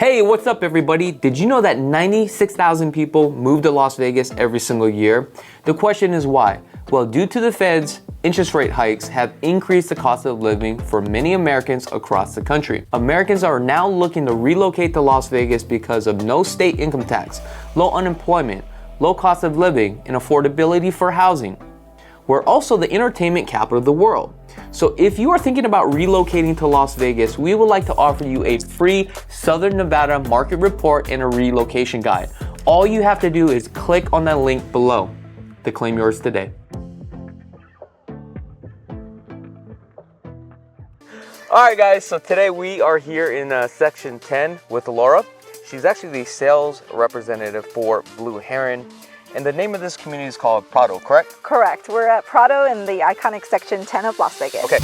Hey, what's up everybody? Did you know that 96,000 people move to Las Vegas every single year? The question is why? Well, due to the Fed's interest rate hikes have increased the cost of living for many Americans across the country. Americans are now looking to relocate to Las Vegas because of no state income tax, low unemployment, low cost of living, and affordability for housing. We're also the entertainment capital of the world. So if you are thinking about relocating to Las Vegas, we would like to offer you a free Southern Nevada market report and a relocation guide. All you have to do is click on that link below to claim yours today. All right guys, so today we are here in section 10 with Laura. She's actually the sales representative for Blue Heron. And the name of this community is called Prado, correct? Correct. We're at Prado in the iconic section 10 of Las Vegas. Okay.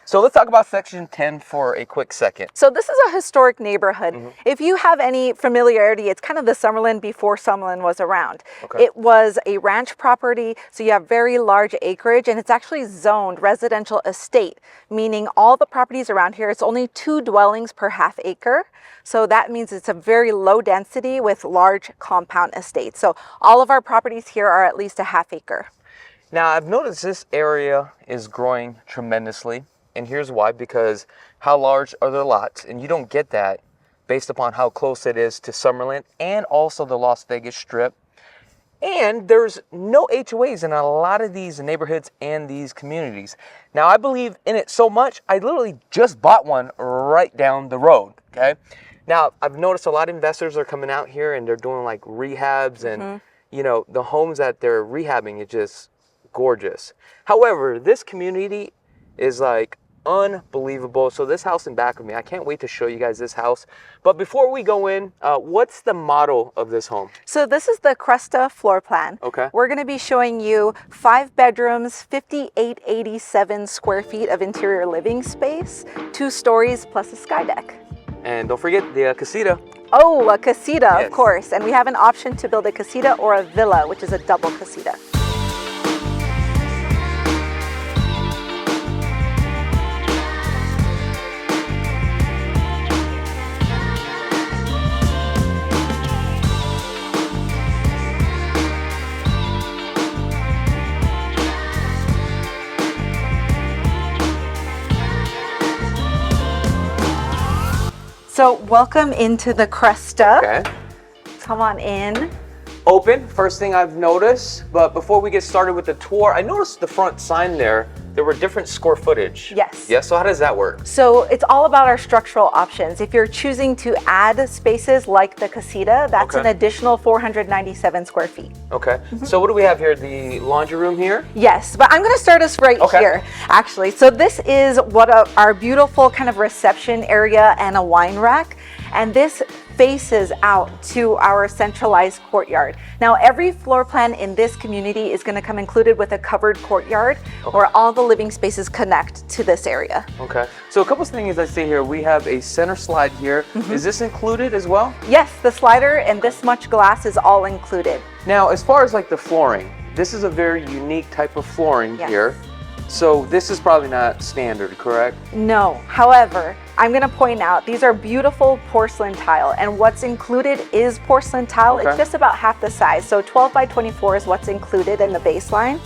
So let's talk about section 10 for a quick second. So this is a historic neighborhood. If you have any familiarity, it's kind of the Summerlin before Summerlin was around. Okay. It was a ranch property, so you have very large acreage, and it's actually zoned residential estate, meaning all the properties around here, it's only 2 dwellings per half acre. So that means it's a very low density with large compound estates. So all of our properties here are at least a half acre. Now I've noticed this area is growing tremendously. And here's why, because how large are the lots? And you don't get that based upon how close it is to Summerlin and also the Las Vegas Strip. And there's no HOAs in a lot of these neighborhoods and these communities. Now, I believe in it so much, I literally just bought one right down the road, okay? Now, I've noticed a lot of investors are coming out here and they're doing like rehabs and, you know, the homes that they're rehabbing is just gorgeous. However, this community is like unbelievable. So this house in back of me, I can't wait to show you guys this house. But before we go in, what's the model of this home? So this is the Cresta floor plan. Okay. We're going to be showing you 5 bedrooms, 5,887 square feet of interior living space, 2 stories plus a sky deck. And don't forget the casita. Oh, a casita, Yes. of course. And we have an option to build a casita or a villa, which is a double casita. So welcome into the Cresta. Okay. Come on in. Open, first thing I've noticed. But before we get started with the tour, I noticed the front sign there were different square footage. Yes. Yeah, so how does that work? So it's all about our structural options. If you're choosing to add spaces like the casita, that's an additional 497 square feet. Okay. So what do we have here? The laundry room here? Yes, but I'm going to start us right here, actually. So this is our beautiful kind of reception area and a wine rack. And this faces out to our centralized courtyard. Now, every floor plan in this community is going to come included with a covered courtyard where all the living spaces connect to this area. Okay. So a couple of things I see here. We have a center slide here. Is this included as well? Yes, the slider and this much glass is all included. Now, as far as like the flooring, this is a very unique type of flooring here. So this is probably not standard, correct? No. However, I'm going to point out these are beautiful porcelain tile, and what's included is porcelain tile. It's just about half the size. So 12 by 24 is what's included in the baseline.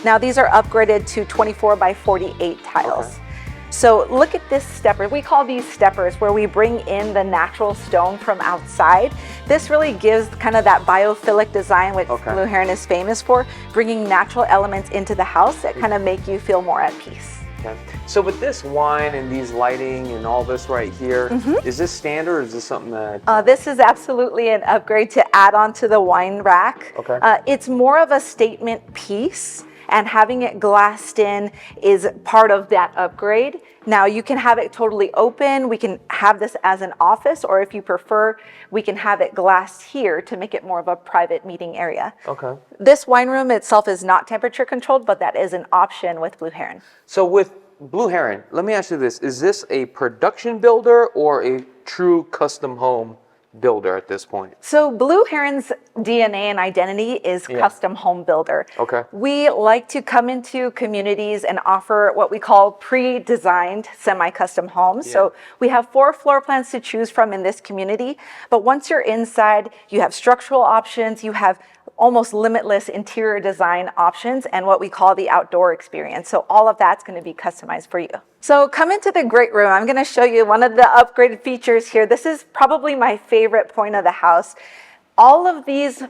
Now these are upgraded to 24 by 48 tiles. So look at this stepper. We call these steppers where we bring in the natural stone from outside. This really gives kind of that biophilic design which Blue Heron is famous for, bringing natural elements into the house that kind of make you feel more at peace. Okay. So with this wine and these lighting and all this right here, is this standard or is this something that... This is absolutely an upgrade to add on to the wine rack. Okay. It's more of a statement piece. and having it glassed in is part of that upgrade. Now you can have it totally open. We can have this as an office, or if you prefer, we can have it glassed here to make it more of a private meeting area. Okay. This wine room itself is not temperature controlled, but that is an option with Blue Heron. So with Blue Heron, let me ask you this. Is this a production builder or a true custom home builder at this point? So Blue Heron's DNA and identity is custom home builder. Okay. We like to come into communities and offer what we call pre-designed semi-custom homes. So we have 4 floor plans to choose from in this community. But once you're inside, you have structural options, you have almost limitless interior design options, and what we call the outdoor experience. So all of that's going to be customized for you. So come into the great room. I'm going to show you one of the upgraded features here. This is probably my favorite point of the house. All of these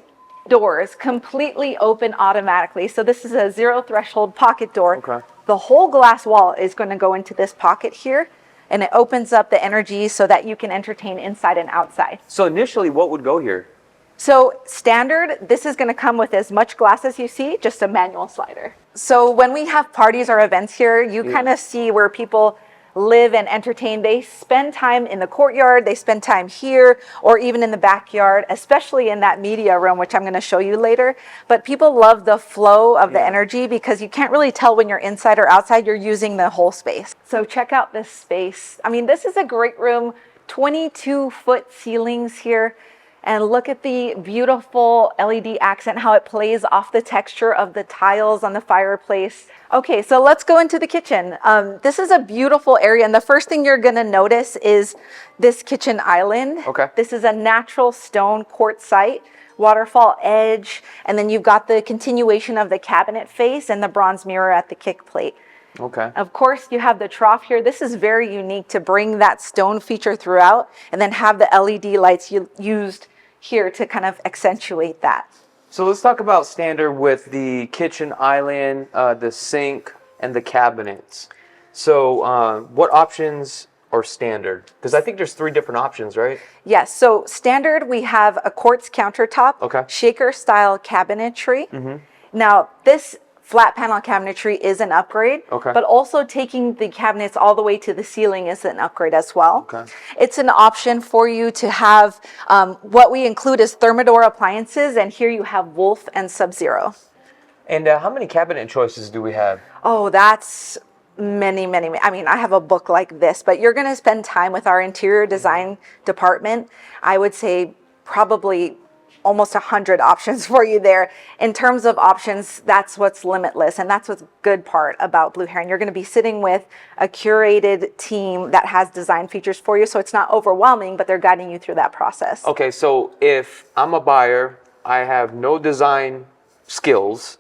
doors completely open automatically. So this is a 0 threshold pocket door. Okay. The whole glass wall is going to go into this pocket here, and it opens up the energy so that you can entertain inside and outside. So initially, what would go here? So standard, this is going to come with as much glass as you see, just a manual slider. So when we have parties or events here, you kind of see where people live and entertain. They spend time in the courtyard, they spend time here, or even in the backyard, especially in that media room, which I'm going to show you later. But people love the flow of the energy because you can't really tell when you're inside or outside. You're using the whole space. So check out this space. I mean, this is a great room, 22-foot ceilings here. And look at the beautiful LED accent, how it plays off the texture of the tiles on the fireplace. Okay, so let's go into the kitchen. This is a beautiful area, and the first thing you're gonna notice is this kitchen island. Okay. This is a natural stone quartzite, waterfall edge, and then you've got the continuation of the cabinet face and the bronze mirror at the kick plate. Okay. Of course, you have the trough here. This is very unique to bring that stone feature throughout and then have the LED lights used here to kind of accentuate that. So let's talk about standard with the kitchen island, the sink, and the cabinets. So what options are standard? Because I think there's 3 different options, right? Yes, so standard, we have a quartz countertop, shaker style cabinetry. Now this flat panel cabinetry is an upgrade, but also taking the cabinets all the way to the ceiling is an upgrade as well. It's an option for you to have, what we include is Thermador appliances, and here you have Wolf and Sub-Zero. And how many cabinet choices do we have? Oh, that's many. I mean, I have a book like this, but you're gonna spend time with our interior design department. I would say probably almost 100 options for you there. In terms of options, that's what's limitless, and that's what's good part about Blue Heron. You're going to be sitting with a curated team that has design features for you, so it's not overwhelming, but they're guiding you through that process. Okay, so if I'm a buyer, I have no design skills,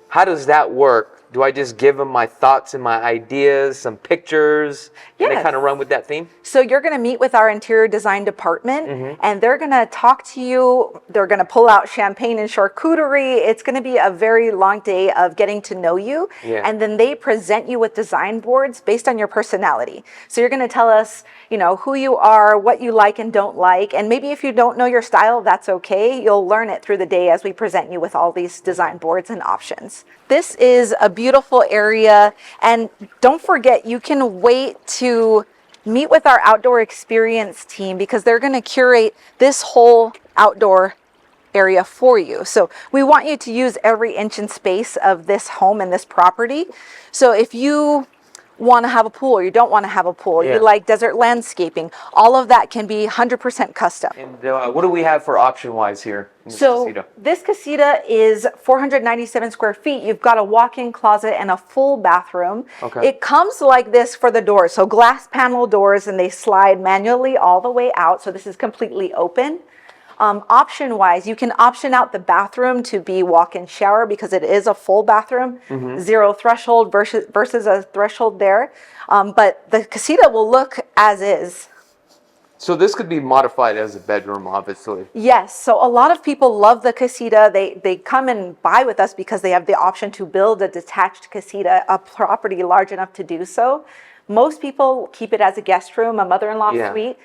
how does that work? Do I just give them my thoughts and my ideas, some pictures, and they kind of run with that theme? So you're going to meet with our interior design department, and they're going to talk to you. They're going to pull out champagne and charcuterie. It's going to be a very long day of getting to know you. And then they present you with design boards based on your personality. So you're going to tell us, you know, who you are, what you like and don't like. And maybe if you don't know your style, that's okay. You'll learn it through the day as we present you with all these design boards and options. This is a beautiful area, and don't forget, you can wait to meet with our outdoor experience team because they're going to curate this whole outdoor area for you. So we want you to use every inch and space of this home and this property. So if you want to have a pool or you don't want to have a pool, you like desert landscaping, all of that can be 100% custom. And what do we have for option-wise here in this casita? This casita is 497 square feet. You've got a walk-in closet and a full bathroom. It comes like this for the doors, so glass panel doors, and they slide manually all the way out, so this is completely open. Option-wise, you can option out the bathroom to be walk-in shower because it is a full bathroom, 0 threshold versus a threshold there. But the casita will look as is. So this could be modified as a bedroom, obviously. Yes, so a lot of people love the casita. They come and buy with us because they have the option to build a detached casita, a property large enough to do so. Most people keep it as a guest room, a mother-in-law suite.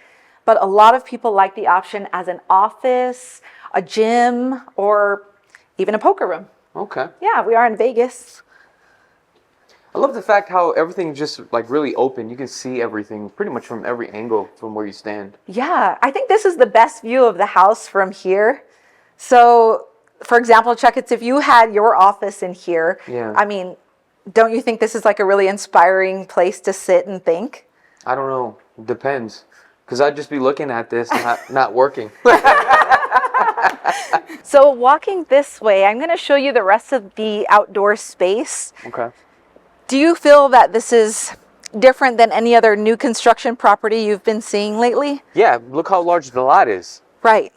But a lot of people like the option as an office, a gym, or even a poker room. Okay. Yeah, we are in Vegas. I love the fact how everything's just like really open. You can see everything pretty much from every angle from where you stand. Yeah, I think this is the best view of the house from here. So, for example, Chakits, if you had your office in here, Yeah. I mean, don't you think this is like a really inspiring place to sit and think? I don't know. Depends. Because I'd just be looking at this, not working. So walking this way, I'm going to show you the rest of the outdoor space. Okay. Do you feel that this is different than any other new construction property you've been seeing lately? Yeah, look how large the lot is. Right.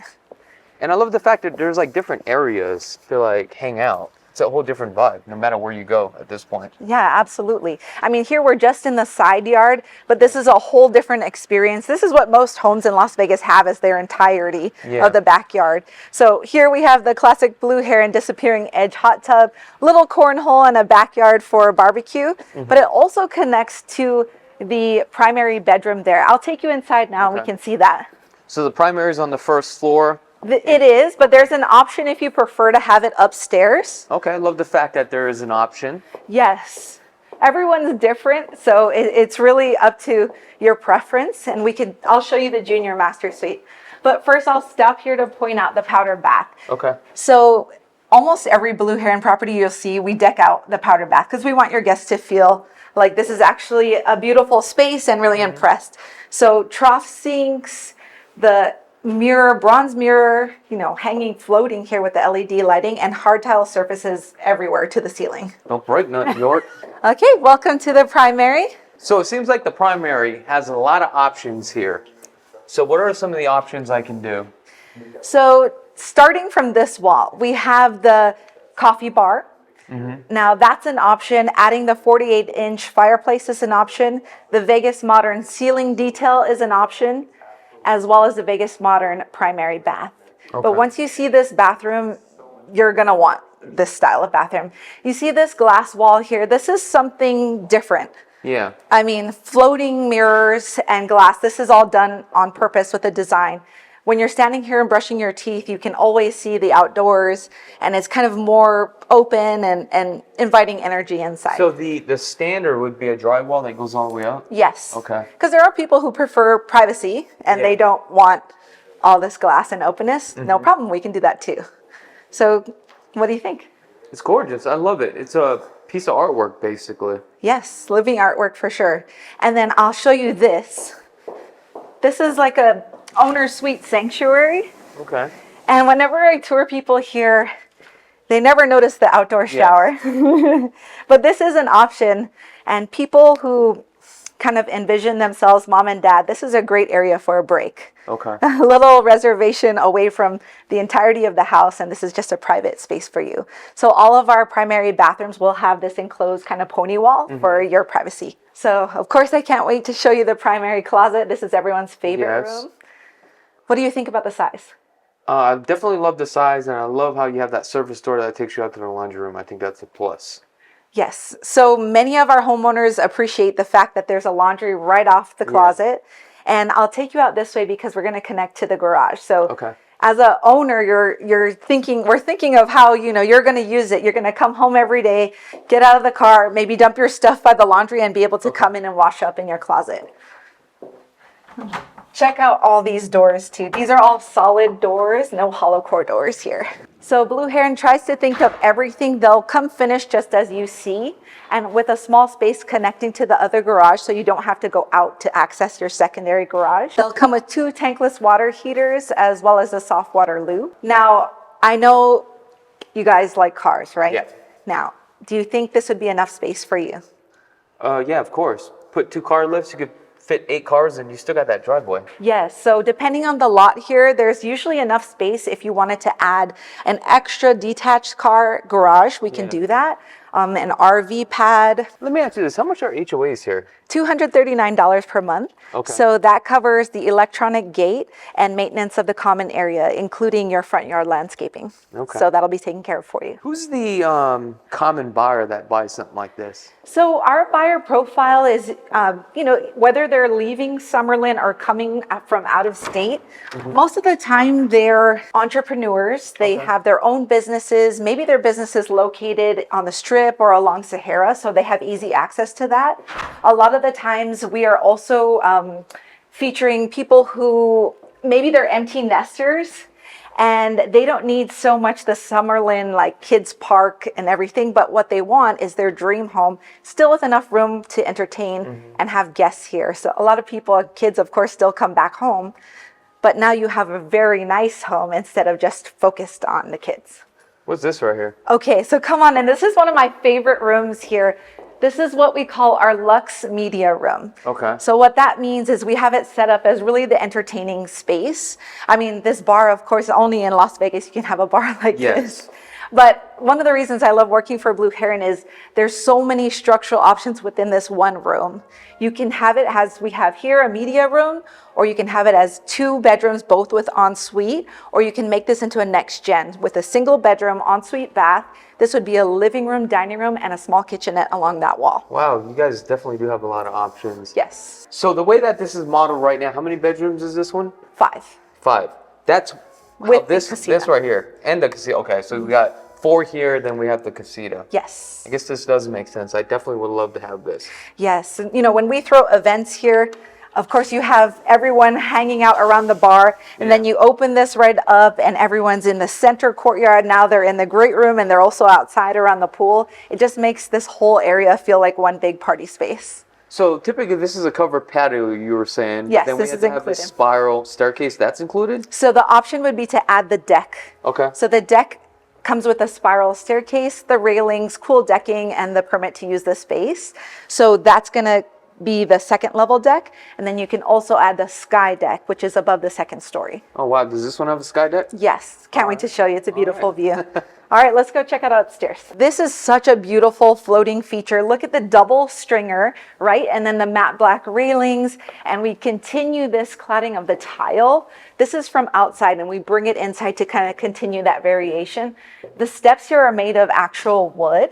And I love the fact that there's like different areas to like hang out. It's a whole different vibe, no matter where you go at this point. Yeah, absolutely. I mean, here we're just in the side yard, but this is a whole different experience. This is what most homes in Las Vegas have as their entirety of the backyard. So here we have the classic Blue Heron disappearing edge hot tub, little cornhole and a backyard for barbecue, but it also connects to the primary bedroom there. I'll take you inside now and we can see that. So the primary is on the first floor. It is, but there's an option if you prefer to have it upstairs. Okay, I love the fact that there is an option. Yes. Everyone's different, so it's really up to your preference, and I'll show you the junior master suite. But first I'll stop here to point out the powder bath. Okay. So almost every Blue Heron property you'll see, we deck out the powder bath because we want your guests to feel like this is actually a beautiful space and really impressed. So trough sinks, the bronze mirror, hanging, floating here with the LED lighting, and hard tile surfaces everywhere to the ceiling. Don't break nothing, York. Okay, welcome to the primary. So it seems like the primary has a lot of options here. So what are some of the options I can do? So starting from this wall, we have the coffee bar. Now that's an option. Adding the 48-inch fireplace is an option. The Vegas Modern ceiling detail is an option, as well as the Vegas Modern primary bath. Okay. But once you see this bathroom, you're gonna want this style of bathroom. You see this glass wall here, this is something different. Yeah. I mean, floating mirrors and glass, this is all done on purpose with the design. When you're standing here and brushing your teeth, you can always see the outdoors, and it's kind of more open and inviting energy inside. So the standard would be a drywall that goes all the way up? Yes. Okay. Because there are people who prefer privacy and they don't want all this glass and openness. No problem, we can do that too. So what do you think? It's gorgeous. I love it. It's a piece of artwork, basically. Yes, living artwork for sure. And then I'll show you this. This is like a owner suite sanctuary. Okay. And whenever I tour people here, they never notice the outdoor shower. But this is an option, and people who kind of envision themselves mom and dad, this is a great area for a break. Okay. A little reservation away from the entirety of the house, and this is just a private space for you. So all of our primary bathrooms will have this enclosed kind of pony wall for your privacy. So of course I can't wait to show you the primary closet. This is everyone's favorite room. What do you think about the size? I definitely love the size, and I love how you have that surface door that takes you out to the laundry room. I think that's a plus. Yes. So many of our homeowners appreciate the fact that there's a laundry right off the closet. And I'll take you out this way because we're going to connect to the garage. So as an owner, we're thinking of how, you're going to use it. You're going to come home every day, get out of the car, maybe dump your stuff by the laundry and be able to come in and wash up in your closet. Check out all these doors too. These are all solid doors, no hollow core doors here. So Blue Heron tries to think of everything. They'll come finished just as you see, and with a small space connecting to the other garage so you don't have to go out to access your secondary garage. They'll come with 2 tankless water heaters as well as a soft water loo. Now, I know you guys like cars, right? Yeah. Now, do you think this would be enough space for you? Yeah, of course. Put 2 car lifts, you could fit 8 cars, and you still got that driveway. Yes, so depending on the lot here, there's usually enough space if you wanted to add an extra detached car garage, we can do that. An RV pad. Let me ask you this, how much are HOAs here? $239 per month. Okay. So that covers the electronic gate and maintenance of the common area, including your front yard landscaping. Okay. So that'll be taken care of for you. Who's the common buyer that buys something like this? So our buyer profile is, whether they're leaving Summerlin or coming from out of state, most of the time they're entrepreneurs. They have their own businesses. Maybe their business is located on the Strip Strip or along Sahara, so they have easy access to that. A lot of the times we are also featuring people who maybe they're empty nesters and they don't need so much the Summerlin like kids park and everything, but what they want is their dream home still with enough room to entertain and have guests here. So a lot of people, kids of course, still come back home, but now you have a very nice home instead of just focused on the kids. What's this right here? Okay, so come on in. This is one of my favorite rooms here. This is what we call our Luxe Media Room. Okay. So what that means is we have it set up as really the entertaining space. I mean, this bar, of course, only in Las Vegas you can have a bar like this. But one of the reasons I love working for Blue Heron is there's so many structural options within this one room. You can have it as we have here, a media room, or you can have it as 2 bedrooms, both with ensuite, or you can make this into a next gen with a single bedroom, ensuite bath. This would be a living room, dining room, and a small kitchenette along that wall. Wow, you guys definitely do have a lot of options. Yes. So the way that this is modeled right now, how many bedrooms is this one? 5. 5. That's With this right here and the casita. Okay, so we got 4 here, then we have the casita. Yes. I guess this does make sense. I definitely would love to have this. Yes. And, you know, when we throw events here, of course, you have everyone hanging out around the bar, and then you open this right up, and everyone's in the center courtyard. Now they're in the great room, and they're also outside around the pool. It just makes this whole area feel like one big party space. So typically, this is a covered patio, you were saying. Yes, then we this have is to have included. the spiral staircase. That's included? So the option would be to add the deck. Okay. So the deck comes with a spiral staircase, the railings, cool decking, and the permit to use the space. So that's going to be the second level deck, and then you can also add the sky deck, which is above the second story. Oh wow, does this one have a sky deck? Yes, can't wait to show you. It's a beautiful view. All right, let's go check it out upstairs. This is such a beautiful floating feature. Look at the double stringer, right? And then the matte black railings, and we continue this cladding of the tile. This is from outside, and we bring it inside to kind of continue that variation. The steps here are made of actual wood.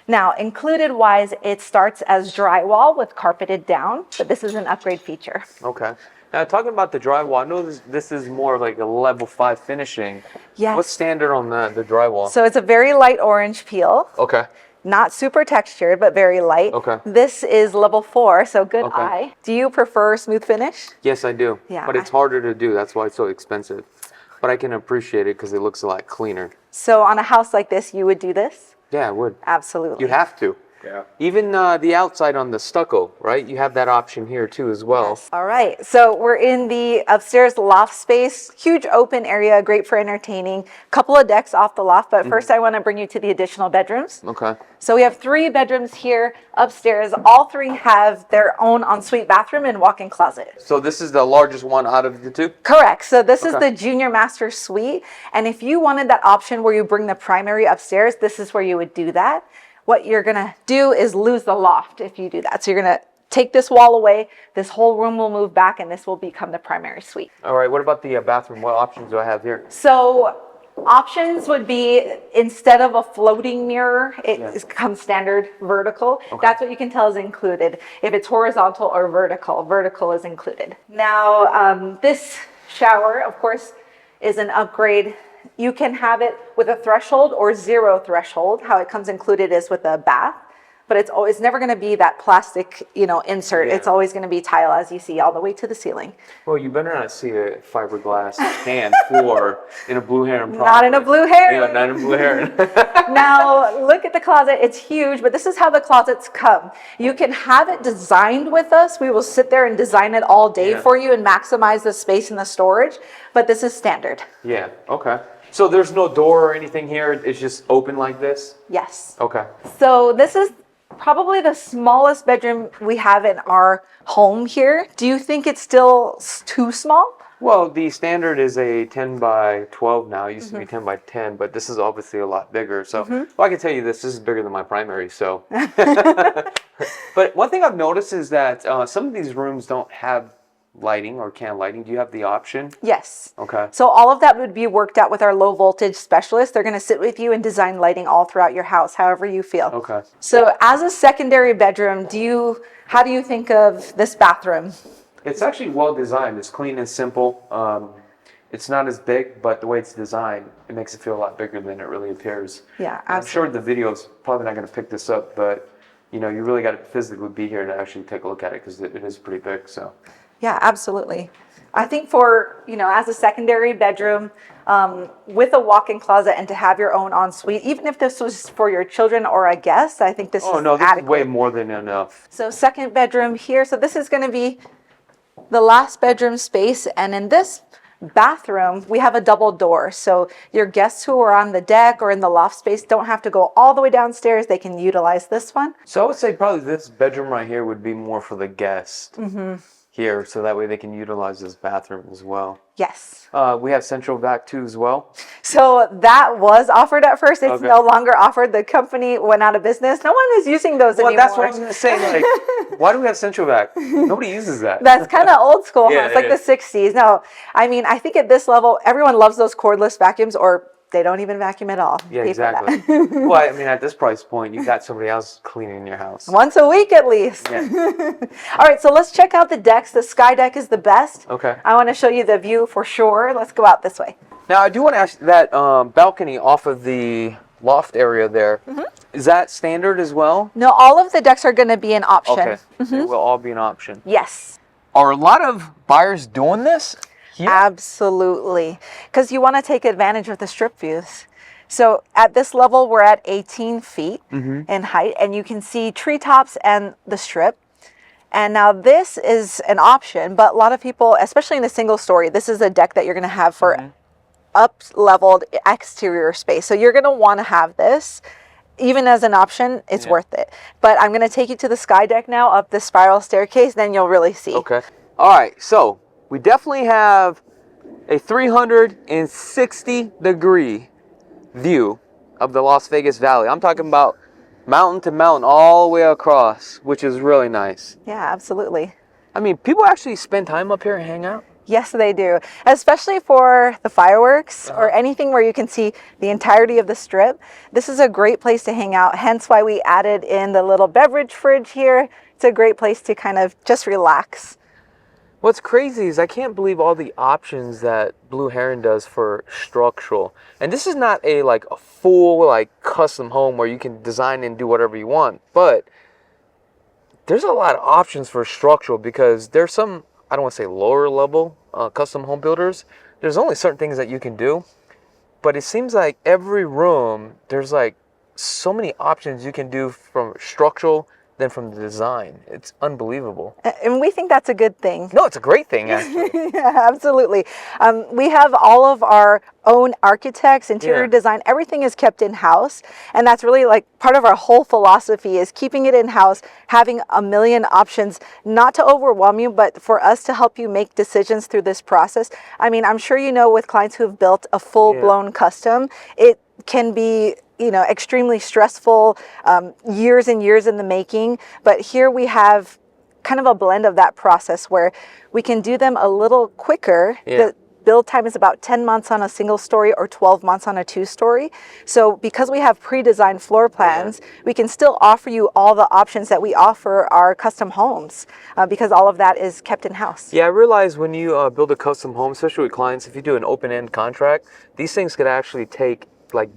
Now, included wise, it starts as drywall with carpeted down, but this is an upgrade feature. Okay. Now, talking about the drywall, I know this is more like a level 5 finishing. Yes. What's standard on the drywall? So it's a very light orange peel. Okay. Not super textured, but very light. Okay. This is level 4, so good Okay. eye. Do you prefer smooth finish? Yes, I do. Yeah, But it's harder to do. That's why it's so expensive. But I can appreciate it because it looks a lot cleaner. So on a house like this, you would do this? Yeah, I would. Absolutely. You have to. Yeah. Even the outside on the stucco, right? You have that option here too as well. All right, so we're in the upstairs loft space, huge open area, great for entertaining. Couple of decks off the loft, but first I want to bring you to the additional bedrooms. Okay. So we have 3 bedrooms here upstairs. All 3 have their own ensuite bathroom and walk-in closet. So this is the largest one out of the 2? Correct. So this is Okay. the junior master suite. And if you wanted that option where you bring the primary upstairs, this is where you would do that. What you're going to do is lose the loft if you do that. So you're going to take this wall away, this whole room will move back, and this will become the primary suite. All right. What about the bathroom? What options do I have here? So options would be, instead of a floating mirror, it comes standard vertical. That's what you can tell is included. If it's horizontal or vertical, vertical is included. Now, this shower, of course, is an upgrade. You can have it with a threshold or 0 threshold. How it comes included is with a bath, but it's never going to be that plastic, insert. Yeah. It's always going to be tile, as you see, all the way to the ceiling. Well, you better not see a fiberglass pan floor in a Blue Heron property. Not in a Blue Heron. Yeah, not in Blue Heron. Now, look at the closet. It's huge, but this is how the closets come. You can have it designed with us. We will sit there and design it all day for you and maximize the space and the storage, but this is standard. Yeah. Okay. So there's no door or anything here. It's just open like this. Yes. Okay. So this is probably the smallest bedroom we have in our home here. Do you think it's still too small? Well, the standard is a 10 by 12 now. It used to be 10 by 10, but this is obviously a lot bigger. So, well, I can tell you this is bigger than my primary. So, but one thing I've noticed is that some of these rooms don't have lighting or can lighting. Do you have the option? Yes. Okay. So all of that would be worked out with our low voltage specialist. They're going to sit with you and design lighting all throughout your house, however you feel. Okay. So as a secondary bedroom, how do you think of this bathroom? It's actually well designed. It's clean and simple. It's not as big, but the way it's designed, it makes it feel a lot bigger than it really appears. Yeah, absolutely. I'm sure the video's probably not going to pick this up, but you know, you really got to physically be here to actually take a look at it because it is pretty big. So. Yeah, absolutely. I think for, you know, as a secondary bedroom with a walk-in closet and to have your own ensuite, even if this was for your children or a guest, I think this is no, this adequate. is way more than enough. So second bedroom here. So this is going to be the last bedroom space. And in this bathroom, we have a double door. So your guests who are on the deck or in the loft space don't have to go all the way downstairs. They can utilize this one. So I would say probably this bedroom right here would be more for the guest here. So that way they can utilize this bathroom as well. Yes. We have central vac too as well. So that was offered at first. It's no longer offered. The company went out of business. No one is using those anymore. Well, that's what I was going to say. Like, why do we have central vac? Nobody uses that. That's kind of old school. Yeah, it's like the 60s. No, I mean, I think at this level, everyone loves those cordless vacuums, or they don't even vacuum at all. Yeah, exactly. Well, I mean, at this price point, you got somebody else cleaning your house. Once a week at least. Yeah. All right, so let's check out the decks. The Skydeck is the best. Okay. I want to show you the view for sure. Let's go out this way. Now, I do want to ask that balcony off of the loft area there. Is that standard as well? No, all of the decks are going to be an option. Okay. They will all be an option. Yes. Are a lot of buyers doing this? Yeah. Absolutely, because you want to take advantage of the strip views. So at this level, we're at 18 feet in height, and you can see treetops and the strip. And now this is an option, but a lot of people, especially in a single story, this is a deck that you're going to have for up-leveled exterior space. So you're going to want to have this. Even as an option, it's worth it. But I'm going to take you to the Skydeck now, up the spiral staircase, then you'll really see. Okay. All right, so we definitely have a 360-degree view of the Las Vegas Valley. I'm talking about mountain to mountain all the way across, which is really nice. Yeah, absolutely. I mean, people actually spend time up here and hang out. Yes, they do, especially for the fireworks or anything where you can see the entirety of the strip. This is a great place to hang out, hence why we added in the little beverage fridge here. It's a great place to kind of just relax. What's crazy is I can't believe all the options that Blue Heron does for structural. And this is not a full custom home where you can design and do whatever you want, but there's a lot of options for structural because there's some, I don't want to say lower level custom home builders. There's only certain things that you can do, but it seems like every room there's so many options you can do from structural than from the design. It's unbelievable. And we think that's a good thing. No, it's a great thing, actually. Yeah, absolutely. We have all of our own architects, interior design, everything is kept in-house. And that's really part of our whole philosophy is keeping it in-house, having a million options, not to overwhelm you, but for us to help you make decisions through this process. I mean, I'm sure you know with clients who've built a full-blown custom, it can be extremely stressful, years and years in the making. But here we have kind of a blend of that process where we can do them a little quicker. The build time is about 10 months on a single story or 12 months on a 2-story. So because we have pre-designed floor plans, we can still offer you all the options that we offer our custom homes because all of that is kept in-house. Yeah, I realize when you build a custom home, especially with clients, if you do an open-end contract, these things could actually take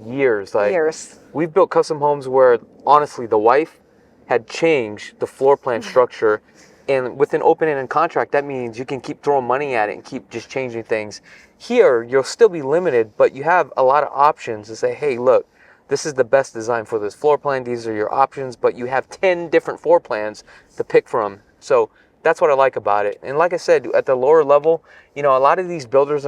years. Years. We've built custom homes where honestly the wife had changed the floor plan structure, and with an open-ended contract that means you can keep throwing money at it and keep just changing things. Here you'll still be limited, but you have a lot of options to say, hey, look, this is the best design for this floor plan, these are your options, but you have 10 different floor plans to pick from. So that's what I like about it. And like I said, at the lower level, a lot of these builders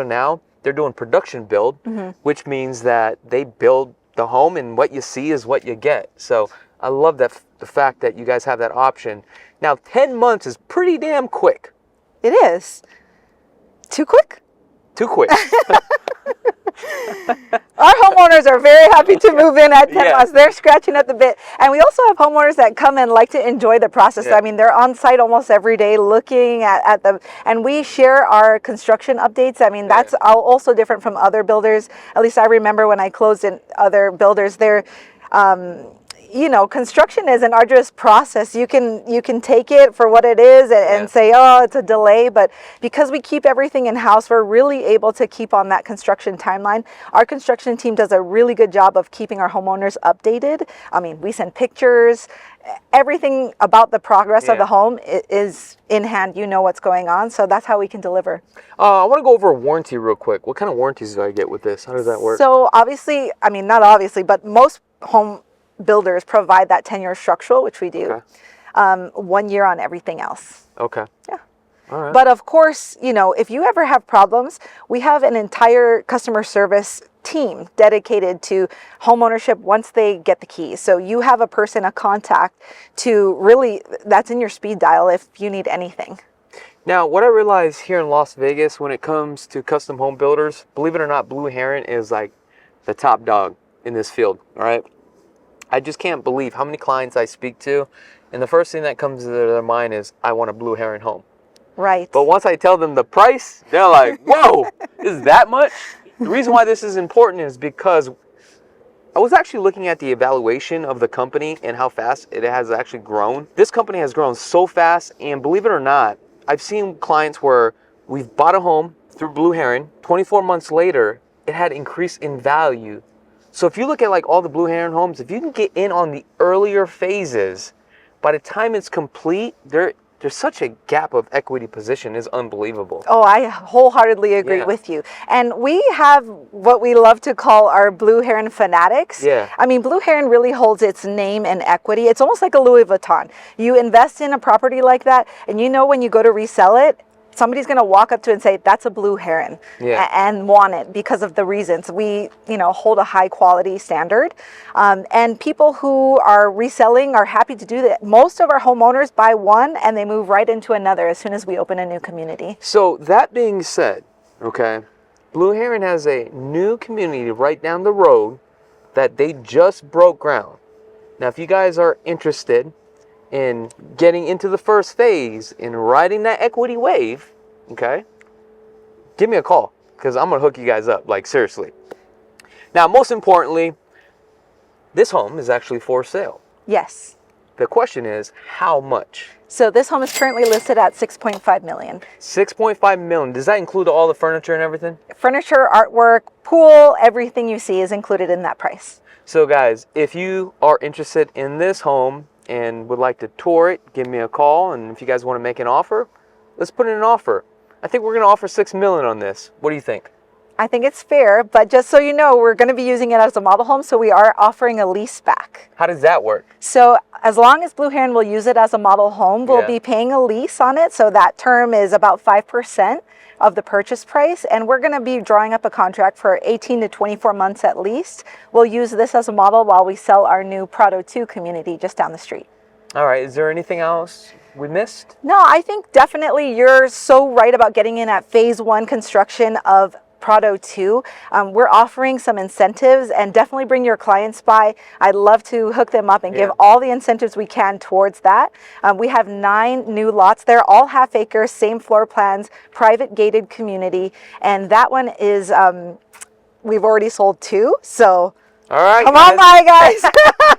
they're doing production build, which means that they build the home and what you see is what you get. So I love the fact that you guys have that option. Now, 10 months is pretty damn quick. It is. Too quick? Too quick. Our homeowners are very happy to move in at 10 months. They're scratching at the bit. And we also have homeowners that come and like to enjoy the process. I mean, they're on site almost every day looking at them. And we share our construction updates. I mean, that's also different from other builders. At least I remember when I closed in other builders, they're you know, construction is an arduous process. You can take it for what it is and say, oh, it's a delay. But because we keep everything in-house, we're really able to keep on that construction timeline. Our construction team does a really good job of keeping our homeowners updated. I mean, we send pictures. Everything about the progress of the home is in hand. You know what's going on. So that's how we can deliver. I want to go over a warranty real quick. What kind of warranties do I get with this? How does that work? So obviously, I mean, not obviously, but most home builders provide that 10-year structural, which we do. 1 year on everything else. Okay. Yeah. All right. But of course, you know, if you ever have problems, we have an entire customer service team dedicated to home ownership once they get the keys. So you have a person, a contact to really, that's in your speed dial if you need anything. Now, what I realize here in Las Vegas when it comes to custom home builders, believe it or not, Blue Heron is like the top dog in this field, all right? I just can't believe how many clients I speak to, and the first thing that comes to their mind is, I want a Blue Heron home. Right. But once I tell them the price, they're like, whoa, is that much? The reason why this is important is because I was actually looking at the evaluation of the company and how fast it has actually grown. This company has grown so fast, and believe it or not, I've seen clients where we've bought a home through Blue Heron, 24 months later, it had increased in value. So if you look at like all the Blue Heron homes, if you can get in on the earlier phases, by the time it's complete, there's such a gap of equity position is unbelievable. Oh, I wholeheartedly agree with you. And we have what we love to call our Blue Heron fanatics. Yeah. I mean, Blue Heron really holds its name and equity. It's almost like a Louis Vuitton. You invest in a property like that, and you know when you go to resell it, somebody's going to walk up to it and say, that's a Blue Heron, and want it because of the reasons. We, you know, hold a high quality standard. And people who are reselling are happy to do that. Most of our homeowners buy one and they move right into another as soon as we open a new community. So that being said, okay, Blue Heron has a new community right down the road that they just broke ground. Now, if you guys are interested in getting into the first phase in riding that equity wave, okay, give me a call because I'm gonna hook you guys up, like seriously. Now, most importantly, this home is actually for sale. Yes. The question is, how much? So this home is currently listed at $6.5 million. $6.5 million. Does that include all the furniture and everything? Furniture, artwork, pool, everything you see is included in that price. So guys, if you are interested in this home and would like to tour it, give me a call. And if you guys want to make an offer, let's put in an offer. I think we're going to offer $6 million on this. What do you think? I think it's fair, but just so you know, we're going to be using it as a model home, so we are offering a lease back. How does that work? So as long as Blue Heron will use it as a model home, we'll be paying a lease on it. So that term is about 5% of the purchase price, and we're going to be drawing up a contract for 18 to 24 months at least. We'll use this as a model while we sell our new Prado 2 community just down the street. All right, is there anything else we missed? No, I think definitely you're so right about getting in at phase 1 construction of Prado 2. We're offering some incentives, and definitely bring your clients by. I'd love to hook them up and give all the incentives we can towards that. We have 9 new lots. They're all half acres, same floor plans, private gated community, and that one is, we've already sold 2, so all right, come on by, guys.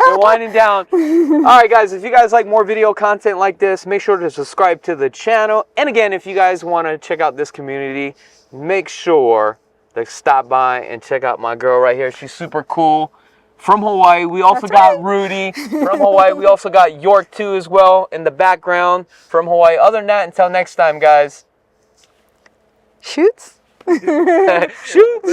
We're winding down. All right, guys, if you guys like more video content like this, make sure to subscribe to the channel. And again, if you guys want to check out this community, make sure to stop by and check out my girl right here. She's super cool. From Hawaii. We also got Rudy from Hawaii. We also got York too as well in the background from Hawaii. Other than that, until next time, guys. Shoots. Shoots.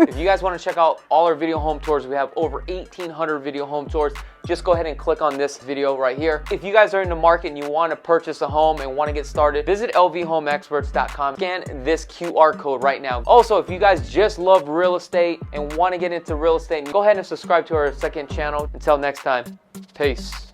If you guys want to check out all our video home tours, we have over 1,800 video home tours. Just go ahead and click on this video right here. If you guys are in the market and you want to purchase a home and want to get started, visit lvhomeexperts.com. Scan this QR code right now. Also, if you guys just love real estate and want to get into real estate, go ahead and subscribe to our second channel. Until next time, peace.